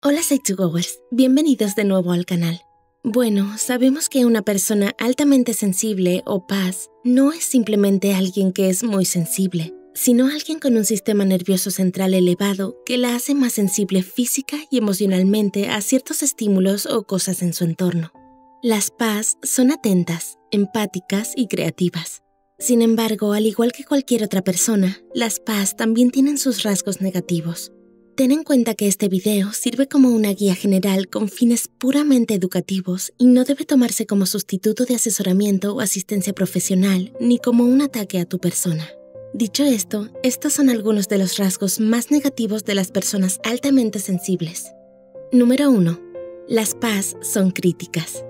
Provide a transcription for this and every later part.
Hola Psych2Goers, bienvenidos de nuevo al canal. Bueno, sabemos que una persona altamente sensible o PAS no es simplemente alguien que es muy sensible, sino alguien con un sistema nervioso central elevado que la hace más sensible física y emocionalmente a ciertos estímulos o cosas en su entorno. Las PAS son atentas, empáticas y creativas. Sin embargo, al igual que cualquier otra persona, las PAS también tienen sus rasgos negativos. Ten en cuenta que este video sirve como una guía general con fines puramente educativos y no debe tomarse como sustituto de asesoramiento o asistencia profesional ni como un ataque a tu persona. Dicho esto, estos son algunos de los rasgos más negativos de las personas altamente sensibles. Número 1. Las PAS son críticas.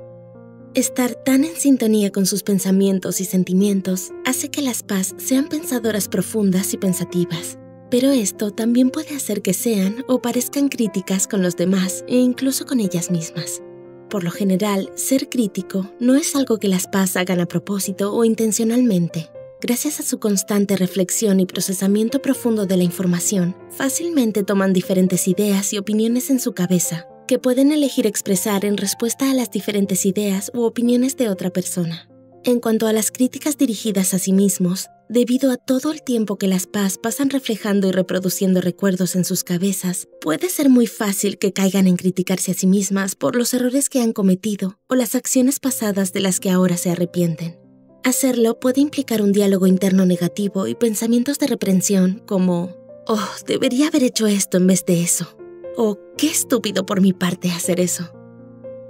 Estar tan en sintonía con sus pensamientos y sentimientos hace que las PAS sean pensadoras profundas y pensativas. Pero esto también puede hacer que sean o parezcan críticas con los demás e incluso con ellas mismas. Por lo general, ser crítico no es algo que las PAS hagan a propósito o intencionalmente. Gracias a su constante reflexión y procesamiento profundo de la información, fácilmente toman diferentes ideas y opiniones en su cabeza, que pueden elegir expresar en respuesta a las diferentes ideas u opiniones de otra persona. En cuanto a las críticas dirigidas a sí mismos, debido a todo el tiempo que las PAS pasan reflejando y reproduciendo recuerdos en sus cabezas, puede ser muy fácil que caigan en criticarse a sí mismas por los errores que han cometido o las acciones pasadas de las que ahora se arrepienten. Hacerlo puede implicar un diálogo interno negativo y pensamientos de reprensión como «Oh, debería haber hecho esto en vez de eso» o «Qué estúpido por mi parte hacer eso».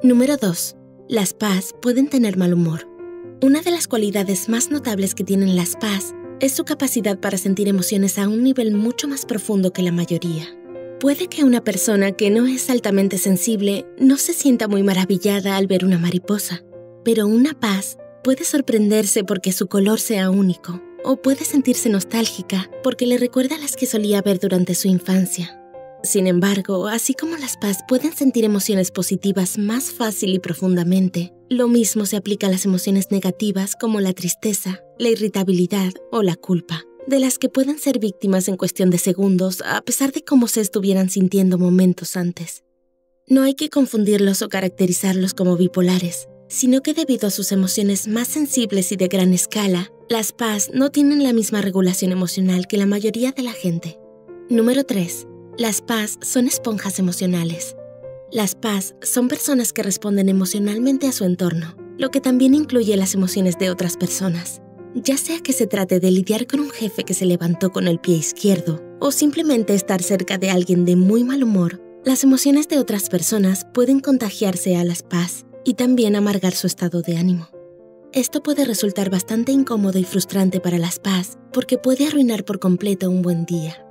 Número 2. Las PAS pueden tener mal humor. Una de las cualidades más notables que tienen las PAS es su capacidad para sentir emociones a un nivel mucho más profundo que la mayoría. Puede que una persona que no es altamente sensible no se sienta muy maravillada al ver una mariposa, pero una PAS puede sorprenderse porque su color sea único, o puede sentirse nostálgica porque le recuerda a las que solía ver durante su infancia. Sin embargo, así como las PAS pueden sentir emociones positivas más fácil y profundamente, lo mismo se aplica a las emociones negativas como la tristeza, la irritabilidad o la culpa, de las que pueden ser víctimas en cuestión de segundos a pesar de cómo se estuvieran sintiendo momentos antes. No hay que confundirlos o caracterizarlos como bipolares, sino que debido a sus emociones más sensibles y de gran escala, las PAS no tienen la misma regulación emocional que la mayoría de la gente. Número 3. Las PAS son esponjas emocionales. Las PAS son personas que responden emocionalmente a su entorno, lo que también incluye las emociones de otras personas. Ya sea que se trate de lidiar con un jefe que se levantó con el pie izquierdo o simplemente estar cerca de alguien de muy mal humor, las emociones de otras personas pueden contagiarse a las PAS y también amargar su estado de ánimo. Esto puede resultar bastante incómodo y frustrante para las PAS porque puede arruinar por completo un buen día.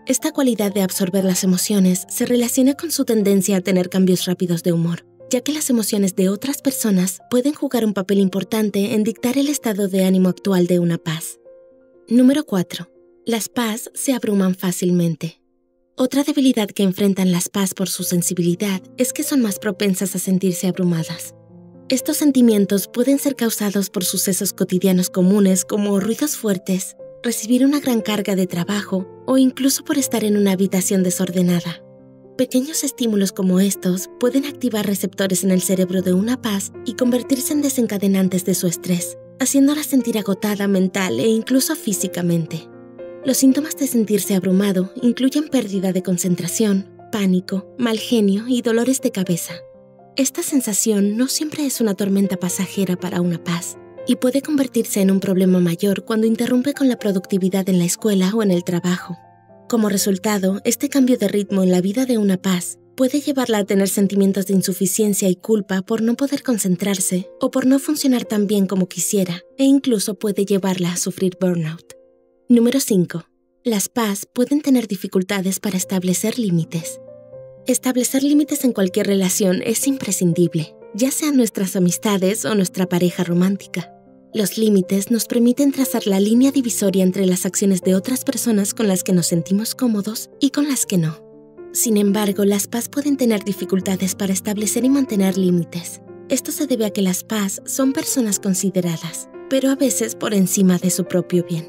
Esta cualidad de absorber las emociones se relaciona con su tendencia a tener cambios rápidos de humor, ya que las emociones de otras personas pueden jugar un papel importante en dictar el estado de ánimo actual de una PAS. Número 4. Las PAS se abruman fácilmente. Otra debilidad que enfrentan las PAS por su sensibilidad es que son más propensas a sentirse abrumadas. Estos sentimientos pueden ser causados por sucesos cotidianos comunes como ruidos fuertes, recibir una gran carga de trabajo o incluso por estar en una habitación desordenada. Pequeños estímulos como estos pueden activar receptores en el cerebro de una PAS y convertirse en desencadenantes de su estrés, haciéndola sentir agotada mental e incluso físicamente. Los síntomas de sentirse abrumado incluyen pérdida de concentración, pánico, mal genio y dolores de cabeza. Esta sensación no siempre es una tormenta pasajera para una PAS, y puede convertirse en un problema mayor cuando interrumpe con la productividad en la escuela o en el trabajo. Como resultado, este cambio de ritmo en la vida de una PAS puede llevarla a tener sentimientos de insuficiencia y culpa por no poder concentrarse o por no funcionar tan bien como quisiera, e incluso puede llevarla a sufrir burnout. Número 5. Las PAS pueden tener dificultades para establecer límites. Establecer límites en cualquier relación es imprescindible, ya sean nuestras amistades o nuestra pareja romántica. Los límites nos permiten trazar la línea divisoria entre las acciones de otras personas con las que nos sentimos cómodos y con las que no. Sin embargo, las PAS pueden tener dificultades para establecer y mantener límites. Esto se debe a que las PAS son personas consideradas, pero a veces por encima de su propio bien.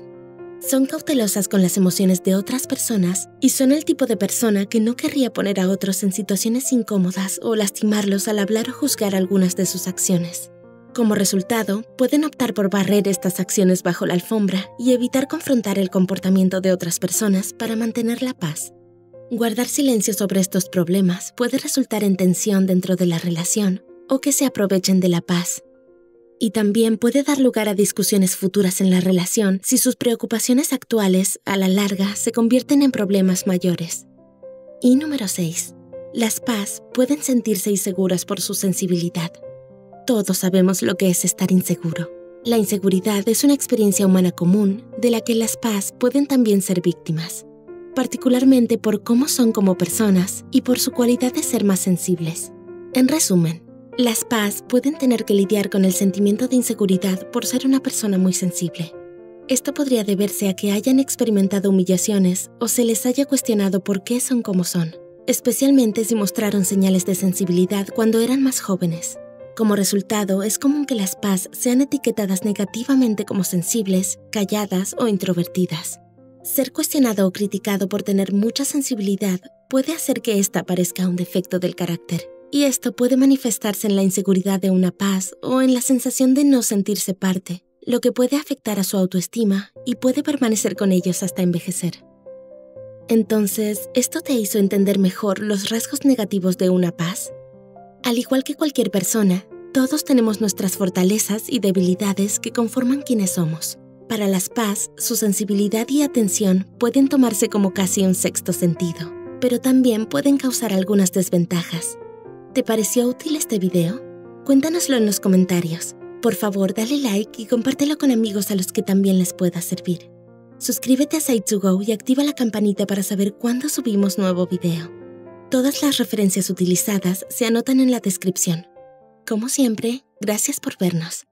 Son cautelosas con las emociones de otras personas y son el tipo de persona que no querría poner a otros en situaciones incómodas o lastimarlos al hablar o juzgar algunas de sus acciones. Como resultado, pueden optar por barrer estas acciones bajo la alfombra y evitar confrontar el comportamiento de otras personas para mantener la paz. Guardar silencio sobre estos problemas puede resultar en tensión dentro de la relación o que se aprovechen de la paz. Y también puede dar lugar a discusiones futuras en la relación si sus preocupaciones actuales, a la larga, se convierten en problemas mayores. Y número 6. Las paz pueden sentirse inseguras por su sensibilidad. Todos sabemos lo que es estar inseguro. La inseguridad es una experiencia humana común de la que las paz pueden también ser víctimas, particularmente por cómo son como personas y por su cualidad de ser más sensibles. En resumen, las paz pueden tener que lidiar con el sentimiento de inseguridad por ser una persona muy sensible. Esto podría deberse a que hayan experimentado humillaciones o se les haya cuestionado por qué son como son, especialmente si mostraron señales de sensibilidad cuando eran más jóvenes. Como resultado, es común que las paz sean etiquetadas negativamente como sensibles, calladas o introvertidas. Ser cuestionado o criticado por tener mucha sensibilidad puede hacer que esta parezca un defecto del carácter, y esto puede manifestarse en la inseguridad de una paz o en la sensación de no sentirse parte, lo que puede afectar a su autoestima y puede permanecer con ellos hasta envejecer. Entonces, ¿esto te hizo entender mejor los rasgos negativos de una paz? Al igual que cualquier persona, todos tenemos nuestras fortalezas y debilidades que conforman quienes somos. Para las paz, su sensibilidad y atención pueden tomarse como casi un sexto sentido, pero también pueden causar algunas desventajas. ¿Te pareció útil este video? Cuéntanoslo en los comentarios. Por favor, dale like y compártelo con amigos a los que también les pueda servir. Suscríbete a Say2Go y activa la campanita para saber cuándo subimos nuevo video. Todas las referencias utilizadas se anotan en la descripción. Como siempre, gracias por vernos.